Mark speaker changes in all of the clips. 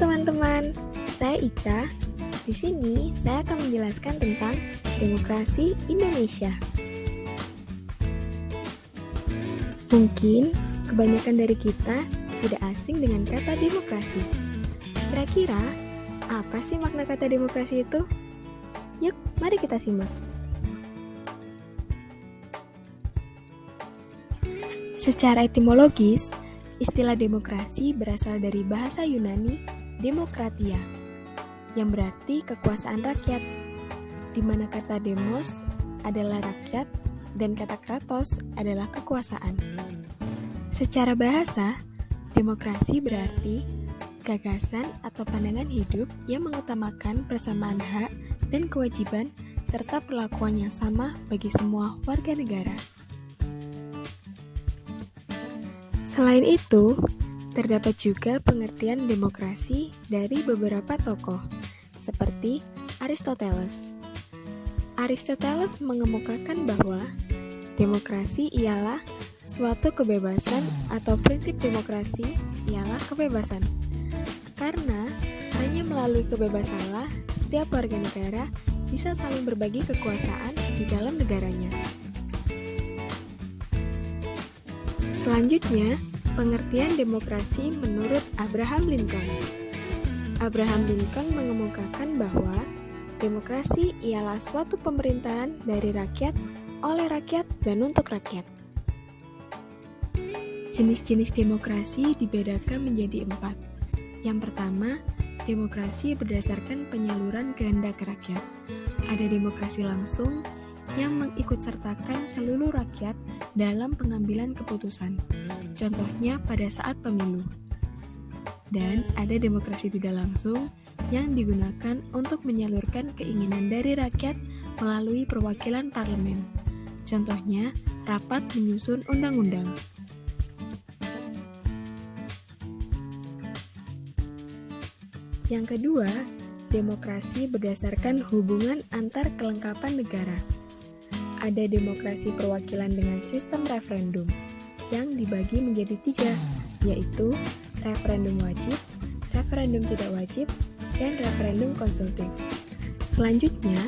Speaker 1: teman-teman, saya Ica. Di sini saya akan menjelaskan tentang demokrasi Indonesia. Mungkin kebanyakan dari kita tidak asing dengan kata demokrasi. Kira-kira apa sih makna kata demokrasi itu? Yuk, mari kita simak. Secara etimologis, istilah demokrasi berasal dari bahasa Yunani demokratia, yang berarti kekuasaan rakyat, di mana kata demos adalah rakyat dan kata kratos adalah kekuasaan. Secara bahasa, demokrasi berarti gagasan atau pandangan hidup yang mengutamakan persamaan hak dan kewajiban serta perlakuan yang sama bagi semua warga negara. Selain itu, terdapat juga pengertian demokrasi dari beberapa tokoh, seperti Aristoteles. Aristoteles mengemukakan bahwa demokrasi ialah suatu kebebasan atau prinsip demokrasi ialah kebebasan. Karena hanya melalui kebebasanlah setiap warga negara bisa saling berbagi kekuasaan di dalam negaranya. Selanjutnya, pengertian demokrasi menurut Abraham Lincoln. Abraham Lincoln mengemukakan bahwa demokrasi ialah suatu pemerintahan dari rakyat, oleh rakyat, dan untuk rakyat. Jenis-jenis demokrasi dibedakan menjadi 4. Yang pertama, demokrasi berdasarkan penyaluran kehendak rakyat. Ada demokrasi langsung yang mengikutsertakan seluruh rakyat dalam pengambilan keputusan, contohnya pada saat pemilu. Dan ada demokrasi tidak langsung yang digunakan untuk menyalurkan keinginan dari rakyat melalui perwakilan parlemen, contohnya rapat menyusun undang-undang. Yang kedua, demokrasi berdasarkan hubungan antar kelengkapan negara. Ada demokrasi perwakilan dengan sistem referendum yang dibagi menjadi 3, yaitu referendum wajib, referendum tidak wajib, dan referendum konsultif. Selanjutnya,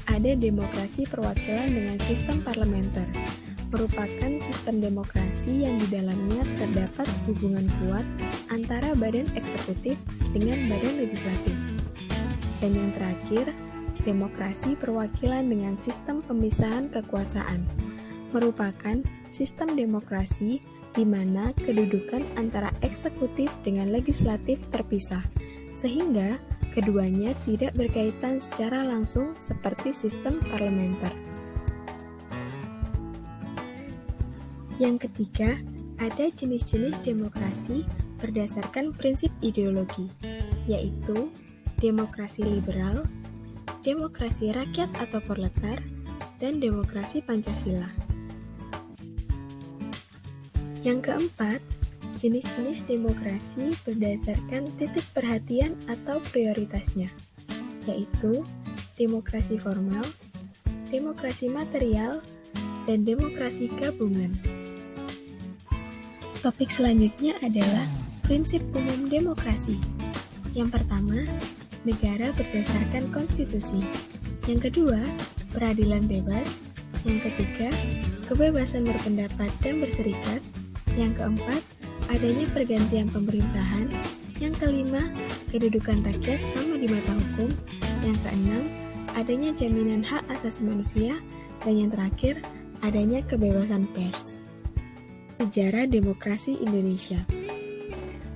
Speaker 1: ada demokrasi perwakilan dengan sistem parlementer, merupakan sistem demokrasi yang di dalamnya terdapat hubungan kuat antara badan eksekutif dengan badan legislatif. Dan yang terakhir, demokrasi perwakilan dengan sistem pemisahan kekuasaan, merupakan sistem demokrasi di mana kedudukan antara eksekutif dengan legislatif terpisah, sehingga keduanya tidak berkaitan secara langsung seperti sistem parlementer. Yang ketiga, ada jenis-jenis demokrasi berdasarkan prinsip ideologi, yaitu demokrasi liberal, demokrasi rakyat atau proletar, dan demokrasi Pancasila. Yang keempat, jenis-jenis demokrasi berdasarkan titik perhatian atau prioritasnya, yaitu demokrasi formal, demokrasi material, dan demokrasi gabungan. Topik selanjutnya adalah prinsip umum demokrasi. Yang pertama, negara berdasarkan konstitusi. Yang kedua, peradilan bebas. Yang ketiga, kebebasan berpendapat dan berserikat. Yang keempat, adanya pergantian pemerintahan. Yang kelima, kedudukan rakyat sama di mata hukum. Yang keenam, adanya jaminan hak asasi manusia. Dan yang terakhir, adanya kebebasan pers. Sejarah demokrasi Indonesia.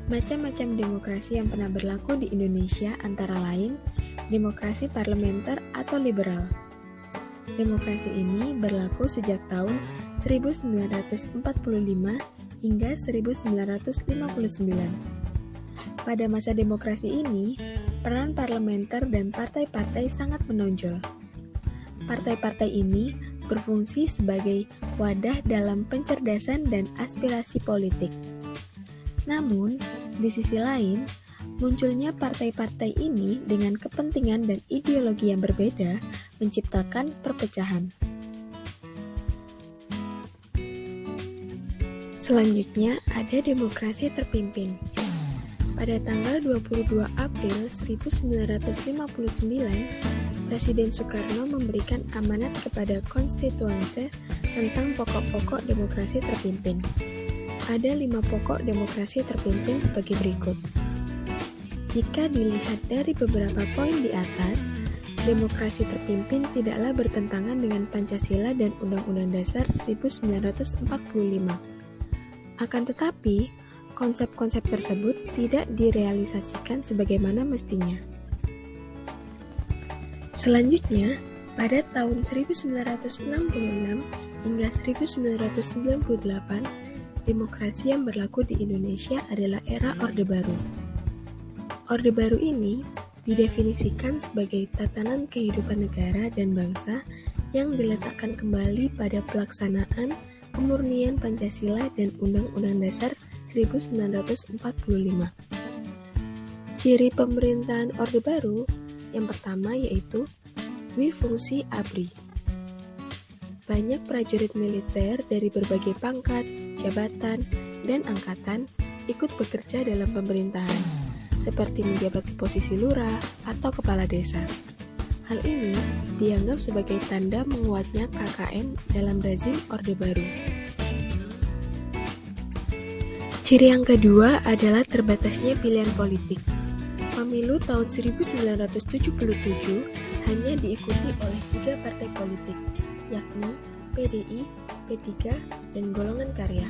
Speaker 1: Macam-macam demokrasi yang pernah berlaku di Indonesia antara lain demokrasi parlementer atau liberal. Demokrasi ini berlaku sejak tahun 1945 hingga 1959. Pada masa demokrasi ini, peran parlementer dan partai-partai sangat menonjol. Partai-partai ini berfungsi sebagai wadah dalam pencerdasan dan aspirasi politik. Namun, di sisi lain, munculnya partai-partai ini dengan kepentingan dan ideologi yang berbeda menciptakan perpecahan. Selanjutnya, ada demokrasi terpimpin. Pada tanggal 22 April 1959, Presiden Soekarno memberikan amanat kepada konstituante tentang pokok-pokok demokrasi terpimpin. Ada 5 pokok demokrasi terpimpin sebagai berikut. Jika dilihat dari beberapa poin di atas, demokrasi terpimpin tidaklah bertentangan dengan Pancasila dan Undang-Undang Dasar 1945. Akan tetapi, konsep-konsep tersebut tidak direalisasikan sebagaimana mestinya. Selanjutnya, pada tahun 1966 hingga 1998, demokrasi yang berlaku di Indonesia adalah era Orde Baru. Orde Baru ini didefinisikan sebagai tatanan kehidupan negara dan bangsa yang diletakkan kembali pada pelaksanaan kemurnian Pancasila dan Undang-Undang Dasar 1945. Ciri pemerintahan Orde Baru yang pertama yaitu dwifungsi ABRI. Banyak prajurit militer dari berbagai pangkat, jabatan, dan angkatan ikut bekerja dalam pemerintahan, seperti menjabat posisi lurah atau kepala desa. Hal ini dianggap sebagai tanda menguatnya KKN dalam rezim Orde Baru. Ciri yang kedua adalah terbatasnya pilihan politik. Pemilu tahun 1977 hanya diikuti oleh 3 partai politik, yakni PDI, P3, dan Golongan Karya.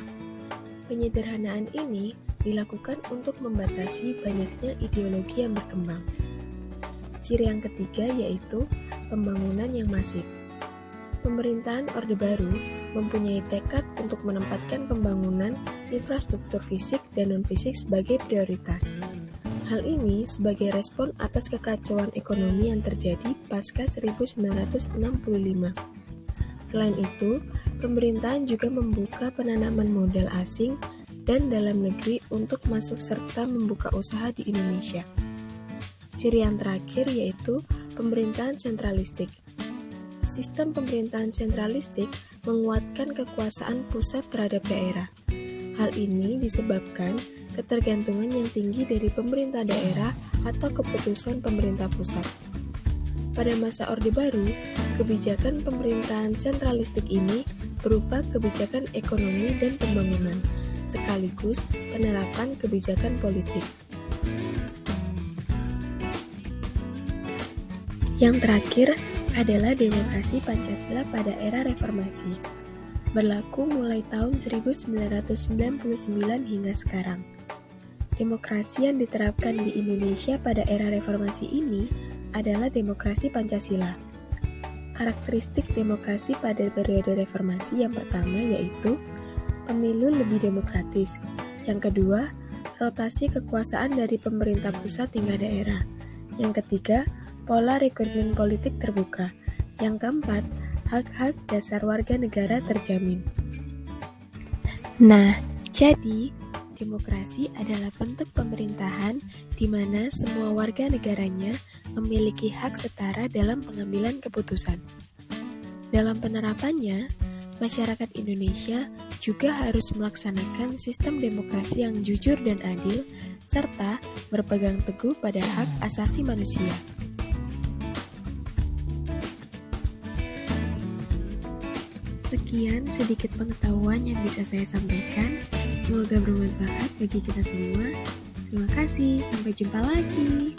Speaker 1: Penyederhanaan ini dilakukan untuk membatasi banyaknya ideologi yang berkembang. Ciri yang ketiga yaitu pembangunan yang masif. Pemerintahan Orde Baru mempunyai tekad untuk menempatkan pembangunan infrastruktur fisik dan non-fisik sebagai prioritas. Hal ini sebagai respon atas kekacauan ekonomi yang terjadi pasca 1965. Selain itu, pemerintahan juga membuka penanaman modal asing dan dalam negeri untuk masuk serta membuka usaha di Indonesia. Ciri yang terakhir yaitu pemerintahan sentralistik. Sistem pemerintahan sentralistik menguatkan kekuasaan pusat terhadap daerah. Hal ini disebabkan ketergantungan yang tinggi dari pemerintah daerah atau keputusan pemerintah pusat. Pada masa Orde Baru, kebijakan pemerintahan sentralistik ini berupa kebijakan ekonomi dan pembangunan, sekaligus penerapan kebijakan politik. Yang terakhir adalah demokrasi Pancasila pada era reformasi, berlaku mulai tahun 1999 hingga sekarang. Demokrasi yang diterapkan di Indonesia pada era reformasi ini adalah demokrasi Pancasila. Karakteristik demokrasi pada periode reformasi yang pertama yaitu pemilu lebih demokratis. Yang kedua, rotasi kekuasaan dari pemerintah pusat hingga daerah. Yang ketiga, pola rekrutmen politik terbuka. Yang keempat, hak-hak dasar warga negara terjamin. Nah, jadi demokrasi adalah bentuk pemerintahan di mana semua warga negaranya memiliki hak setara dalam pengambilan keputusan. Dalam penerapannya, masyarakat Indonesia juga harus melaksanakan sistem demokrasi yang jujur dan adil, serta berpegang teguh pada hak asasi manusia. Sekian sedikit pengetahuan yang bisa saya sampaikan. Semoga bermanfaat bagi kita semua. Terima kasih, sampai jumpa lagi.